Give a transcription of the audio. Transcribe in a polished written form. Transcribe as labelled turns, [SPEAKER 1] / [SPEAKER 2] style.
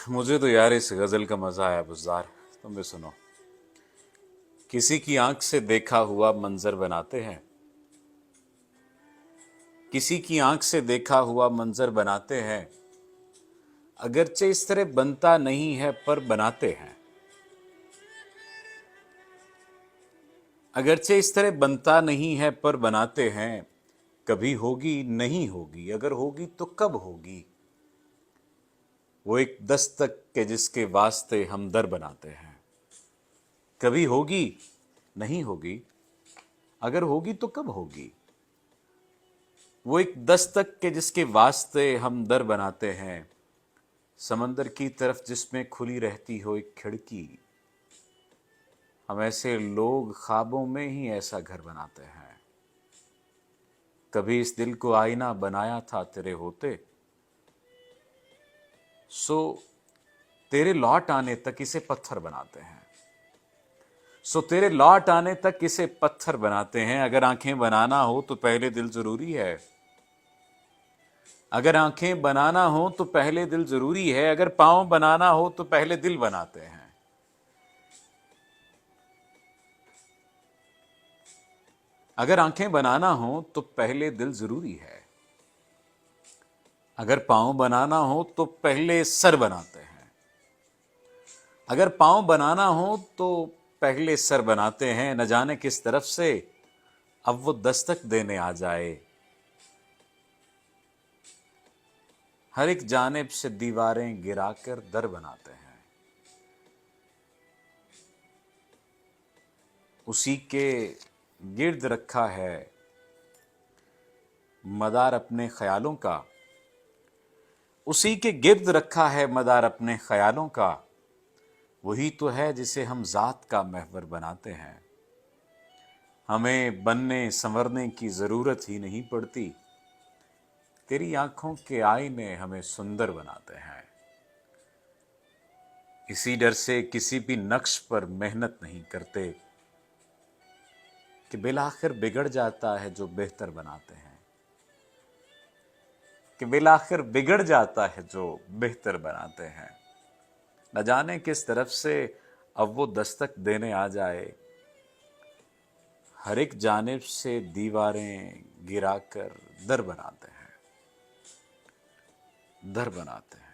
[SPEAKER 1] मुझे तो यार इस गजल का मजा आया बुज़दार। तुम भी सुनो। किसी की आंख से देखा हुआ मंजर बनाते हैं, किसी की आंख से देखा हुआ मंजर बनाते हैं। अगरचे इस तरह बनता नहीं है पर बनाते हैं। अगरचे इस तरह बनता नहीं है पर बनाते हैं। कभी होगी नहीं होगी, अगर होगी तो कब होगी। वो एक दस्तक के जिसके वास्ते हम दर बनाते हैं। कभी होगी नहीं होगी, अगर होगी तो कब होगी। वो एक दस्तक के जिसके वास्ते हम दर बनाते हैं। समंदर की तरफ जिसमें खुली रहती हो एक खिड़की। हम ऐसे लोग ख्वाबों में ही ऐसा घर बनाते हैं। कभी इस दिल को आईना बनाया था तेरे होते, सो तेरे लौट आने तक इसे पत्थर बनाते हैं। सो तेरे लौट आने तक इसे पत्थर बनाते हैं। अगर आंखें बनाना हो तो पहले दिल जरूरी है। अगर आंखें बनाना हो तो पहले दिल जरूरी है। अगर पांव बनाना हो तो पहले दिल बनाते हैं। अगर आंखें बनाना हो तो पहले दिल जरूरी है। अगर पांव बनाना हो तो पहले सर बनाते हैं। अगर पांव बनाना हो तो पहले सर बनाते हैं। न जाने किस तरफ से अब वो दस्तक देने आ जाए। हर एक जानिब से दीवारें गिराकर दर बनाते हैं। उसी के गिर्द रखा है मदार अपने ख्यालों का। उसी के गिर्द रखा है मदार अपने ख्यालों का। वही तो है जिसे हम जात का महवर बनाते हैं। हमें बनने संवरने की जरूरत ही नहीं पड़ती। तेरी आंखों के आईने हमें सुंदर बनाते हैं। इसी डर से किसी भी नक्श पर मेहनत नहीं करते कि बिलाखिर बिगड़ जाता है जो बेहतर बनाते हैं। कि बिलाखिर बिगड़ जाता है जो बेहतर बनाते हैं। न जाने किस तरफ से अब वो दस्तक देने आ जाए। हर एक जानिब से दीवारें गिराकर दर बनाते हैं। दर बनाते हैं।